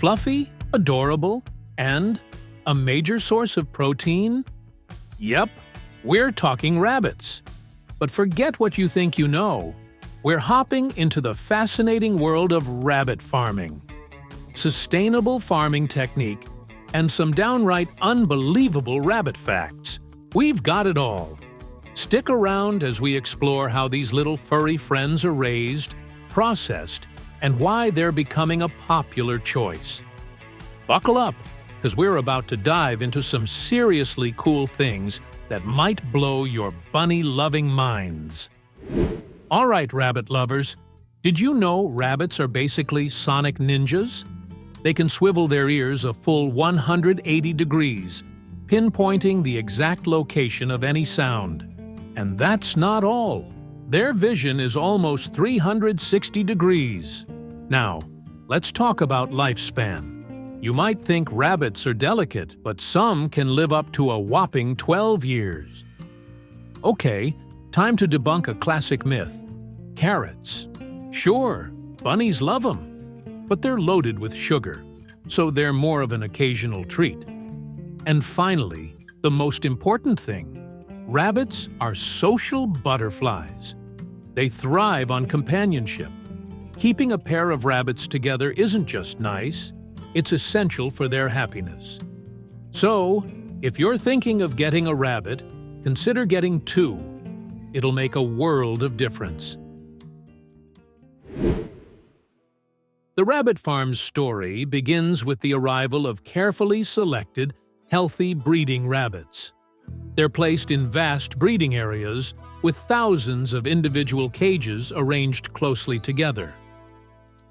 Fluffy, adorable, and a major source of protein? Yep, we're talking rabbits. But forget what you think you know. We're hopping into the fascinating world of rabbit farming. Sustainable farming technique and some downright unbelievable rabbit facts. We've got it all. Stick around as we explore how these little furry friends are raised, processed, and why they're becoming a popular choice. Buckle up, because we're about to dive into some seriously cool things that might blow your bunny-loving minds. All right, rabbit lovers, did you know rabbits are basically sonic ninjas? They can swivel their ears a full 180 degrees, pinpointing the exact location of any sound. And that's not all. Their vision is almost 360 degrees. Now, let's talk about lifespan. You might think rabbits are delicate, but some can live up to a whopping 12 years. Okay, time to debunk a classic myth. Carrots. Sure, bunnies love them, but they're loaded with sugar, so they're more of an occasional treat. And finally, the most important thing, rabbits are social butterflies. They thrive on companionship. Keeping a pair of rabbits together isn't just nice, it's essential for their happiness. So, if you're thinking of getting a rabbit, consider getting two. It'll make a world of difference. The rabbit farm's story begins with the arrival of carefully selected, healthy breeding rabbits. They're placed in vast breeding areas with thousands of individual cages arranged closely together.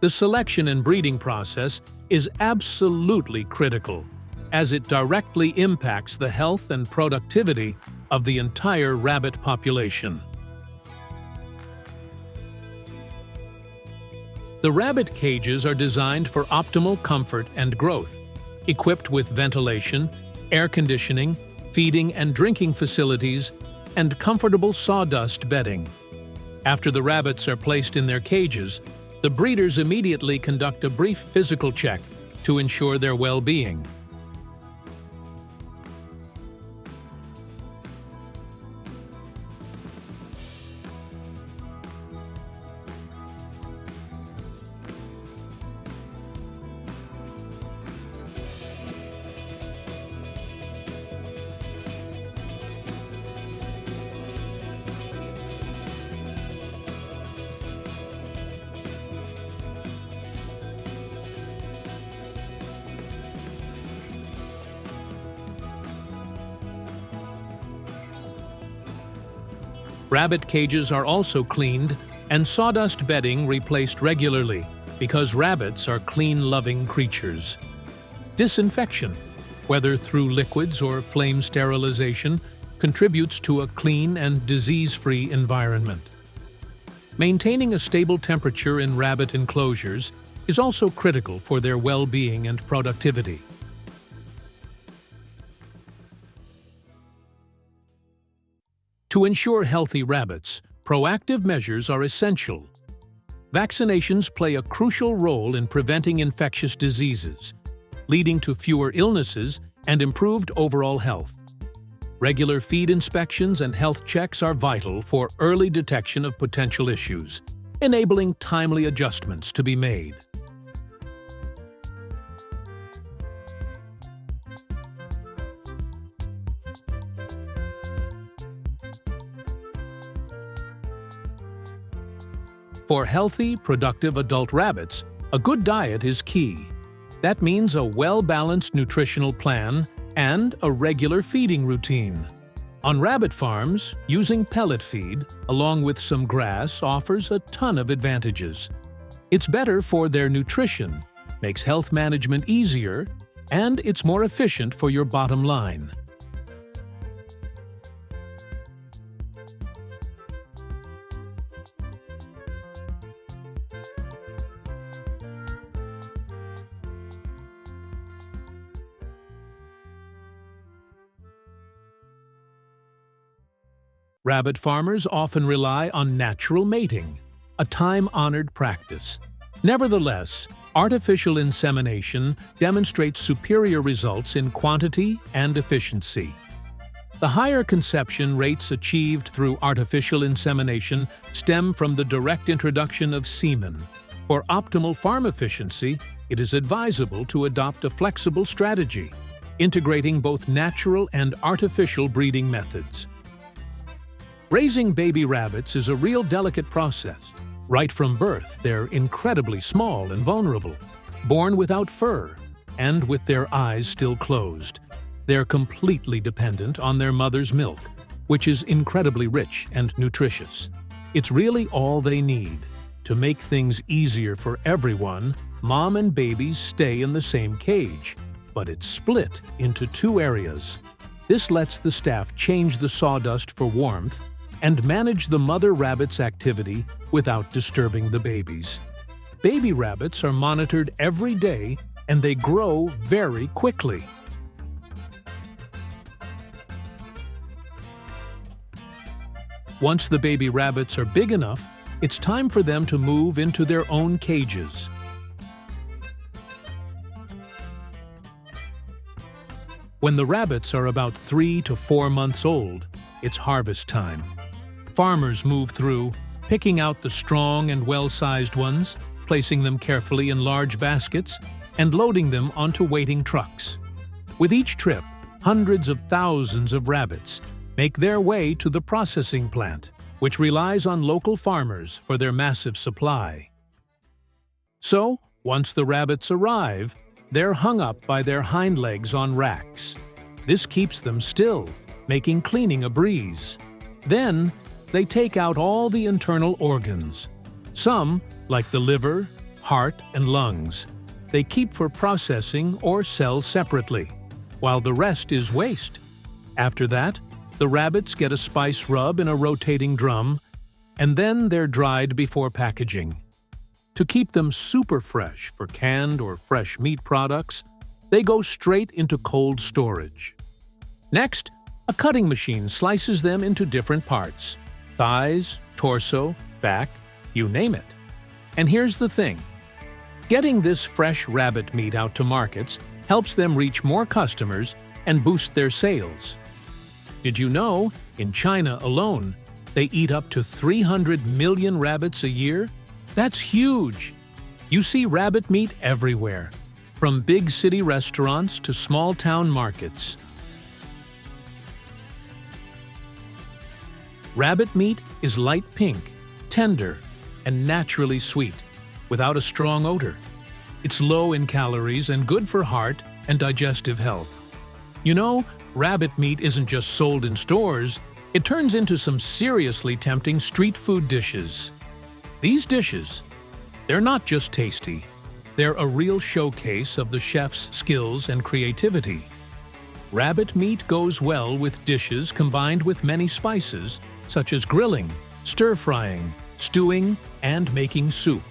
The selection and breeding process is absolutely critical, as it directly impacts the health and productivity of the entire rabbit population. The rabbit cages are designed for optimal comfort and growth, equipped with ventilation, air conditioning, feeding and drinking facilities, and comfortable sawdust bedding. After the rabbits are placed in their cages, the breeders immediately conduct a brief physical check to ensure their well-being. Rabbit cages are also cleaned and sawdust bedding replaced regularly because rabbits are clean-loving creatures. Disinfection, whether through liquids or flame sterilization, contributes to a clean and disease-free environment. Maintaining a stable temperature in rabbit enclosures is also critical for their well-being and productivity. To ensure healthy rabbits, proactive measures are essential. Vaccinations play a crucial role in preventing infectious diseases, leading to fewer illnesses and improved overall health. Regular feed inspections and health checks are vital for early detection of potential issues, enabling timely adjustments to be made. For healthy, productive adult rabbits, a good diet is key. That means a well-balanced nutritional plan and a regular feeding routine. On rabbit farms, using pellet feed, along with some grass, offers a ton of advantages. It's better for their nutrition, makes health management easier, and it's more efficient for your bottom line. Rabbit farmers often rely on natural mating, a time-honored practice. Nevertheless, Artificial insemination demonstrates superior results in quantity and efficiency. The higher conception rates achieved through artificial insemination stem from the direct introduction of semen. For optimal farm efficiency, it is advisable to adopt a flexible strategy, integrating both natural and artificial breeding methods. Raising baby rabbits is a real delicate process. Right from birth, they're incredibly small and vulnerable, born without fur, and with their eyes still closed. They're completely dependent on their mother's milk, which is incredibly rich and nutritious. It's really all they need. To make things easier for everyone, mom and babies stay in the same cage, but it's split into two areas. This lets the staff change the sawdust for warmth and manage the mother rabbit's activity without disturbing the babies. Baby rabbits are monitored every day and they grow very quickly. Once the baby rabbits are big enough, it's time for them to move into their own cages. When the rabbits are about 3 to 4 months old, it's harvest time. Farmers move through, picking out the strong and well-sized ones, placing them carefully in large baskets, and loading them onto waiting trucks. With each trip, hundreds of thousands of rabbits make their way to the processing plant, which relies on local farmers for their massive supply. So, once the rabbits arrive, they're hung up by their hind legs on racks. This keeps them still, making cleaning a breeze. Then, they take out all the internal organs. Some, like the liver, heart, and lungs, they keep for processing or sell separately, while the rest is waste. After that, the rabbits get a spice rub in a rotating drum, and then they're dried before packaging. To keep them super fresh for canned or fresh meat products, they go straight into cold storage. Next, a cutting machine slices them into different parts: thighs, torso, back, you name it. And here's the thing. Getting this fresh rabbit meat out to markets helps them reach more customers and boost their sales. Did you know, in China alone, they eat up to 300 million rabbits a year? That's huge! You see rabbit meat everywhere, from big city restaurants to small town markets. Rabbit meat is light pink, tender, and naturally sweet, without a strong odor. It's low in calories and good for heart and digestive health. You know, rabbit meat isn't just sold in stores, it turns into some seriously tempting street food dishes. These dishes, they're not just tasty, they're a real showcase of the chef's skills and creativity. Rabbit meat goes well with dishes combined with many spices, such as grilling, stir-frying, stewing, and making soup.